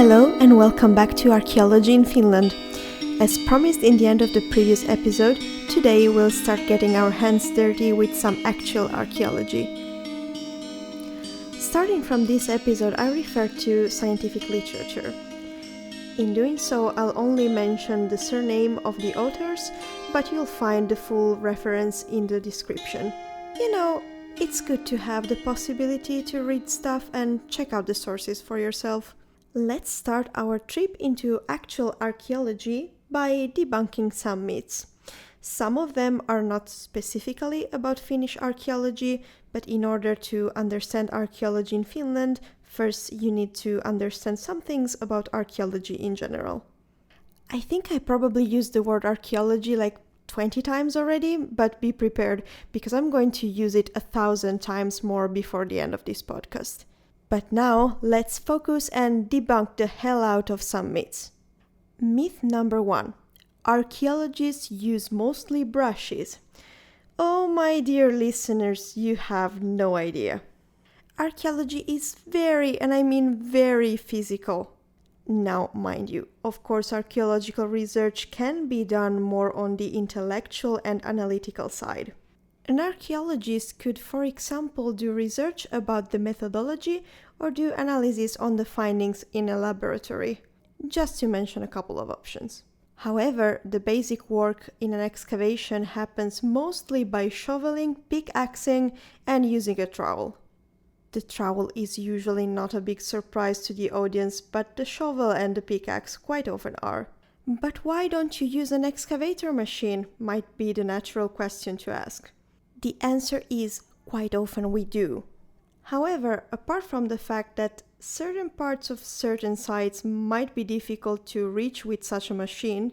Hello and welcome back to Archaeology in Finland. As promised in the end of the previous episode, today we'll start getting our hands dirty with some actual archaeology. Starting from this episode, I refer to scientific literature. In doing so, I'll only mention the surname of the authors, but you'll find the full reference in the description. You know, it's good to have the possibility to read stuff and check out the sources for yourself. Let's start our trip into actual archaeology by debunking some myths. Some of them are not specifically about Finnish archaeology, but in order to understand archaeology in Finland, first you need to understand some things about archaeology in general. I think I probably used the word archaeology like 20 times already, but be prepared because I'm going to use it 1,000 times more before the end of this podcast. But now, let's focus and debunk the hell out of some myths. Myth number 1. Archaeologists use mostly brushes. Oh my dear listeners, you have no idea. Archaeology is very, and I mean very physical. Now, mind you, of course archaeological research can be done more on the intellectual and analytical side. An archaeologist could, for example, do research about the methodology or do analysis on the findings in a laboratory, just to mention a couple of options. However, the basic work in an excavation happens mostly by shoveling, pickaxing, and using a trowel. The trowel is usually not a big surprise to the audience, but the shovel and the pickaxe quite often are. But why don't you use an excavator machine, might be the natural question to ask. The answer is quite often we do. However, apart from the fact that certain parts of certain sites might be difficult to reach with such a machine,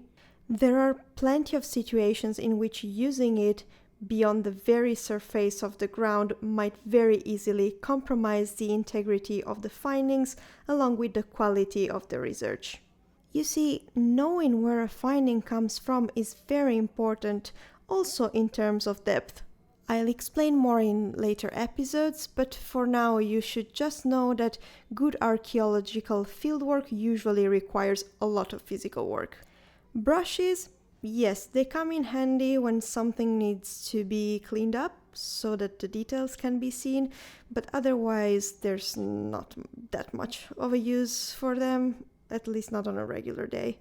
there are plenty of situations in which using it beyond the very surface of the ground might very easily compromise the integrity of the findings along with the quality of the research. You see, knowing where a finding comes from is very important, also in terms of depth. I'll explain more in later episodes, but for now you should just know that good archaeological fieldwork usually requires a lot of physical work. Brushes, yes, they come in handy when something needs to be cleaned up so that the details can be seen, but otherwise there's not that much of a use for them, at least not on a regular day.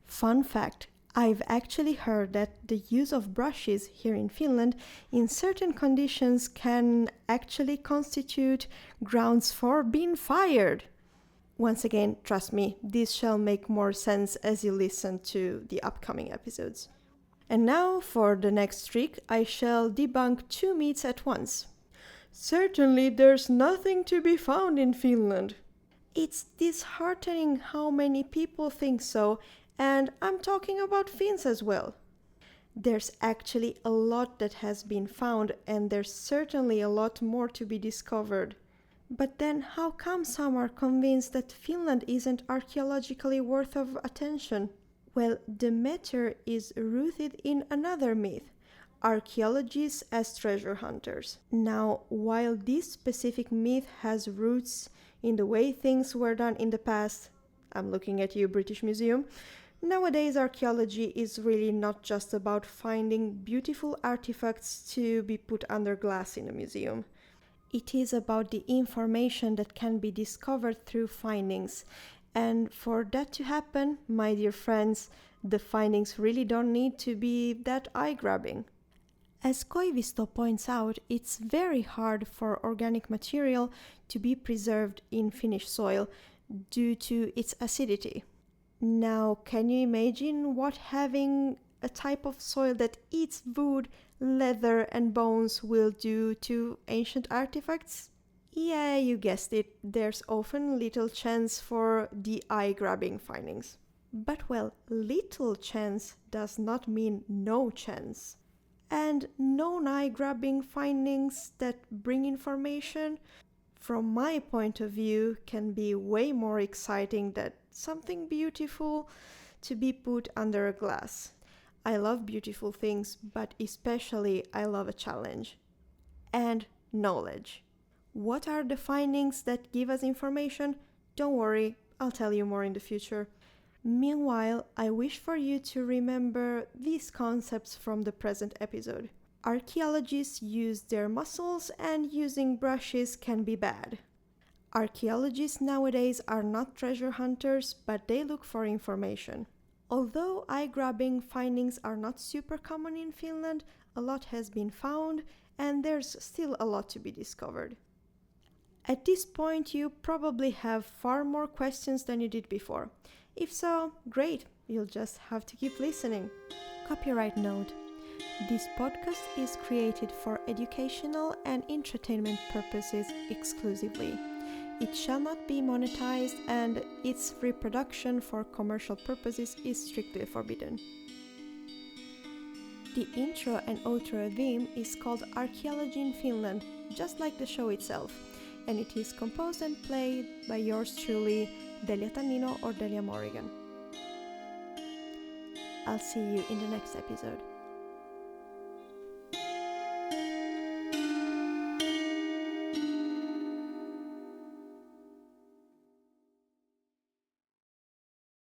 Fun fact. I've actually heard that the use of brushes here in Finland in certain conditions can actually constitute grounds for being fired. Once again, trust me, this shall make more sense as you listen to the upcoming episodes. And now for the next trick, I shall debunk 2 myths at once. Certainly there's nothing to be found in Finland. It's disheartening how many people think so. And I'm talking about Finns as well. There's actually a lot that has been found, and there's certainly a lot more to be discovered. But then how come some are convinced that Finland isn't archaeologically worth of attention? Well, the matter is rooted in another myth, archaeologists as treasure hunters. Now, while this specific myth has roots in the way things were done in the past, I'm looking at you, British Museum, nowadays archaeology is really not just about finding beautiful artifacts to be put under glass in a museum. It is about the information that can be discovered through findings. And for that to happen, my dear friends, the findings really don't need to be that eye-grabbing. As Koivisto points out, it's very hard for organic material to be preserved in Finnish soil due to its acidity. Now, can you imagine what having a type of soil that eats wood, leather and bones will do to ancient artifacts? Yeah, you guessed it, there's often little chance for the eye-grabbing findings. But well, little chance does not mean no chance. And non-eye-grabbing findings that bring information, from my point of view, can be way more exciting than something beautiful to be put under a glass. I love beautiful things, but especially I love a challenge. And knowledge. What are the findings that give us information? Don't worry, I'll tell you more in the future. Meanwhile, I wish for you to remember these concepts from the present episode. Archaeologists use their muscles, and using brushes can be bad. Archaeologists nowadays are not treasure hunters, but they look for information. Although eye-grabbing findings are not super common in Finland, a lot has been found, and there's still a lot to be discovered. At this point, you probably have far more questions than you did before. If so, great, you'll just have to keep listening. Copyright note: this podcast is created for educational and entertainment purposes exclusively. It shall not be monetized, and its reproduction for commercial purposes is strictly forbidden. The intro and outro theme is called Archaeology in Finland, just like the show itself, and it is composed and played by yours truly, Delia Tannino or Delia Morrigan. I'll see you in the next episode.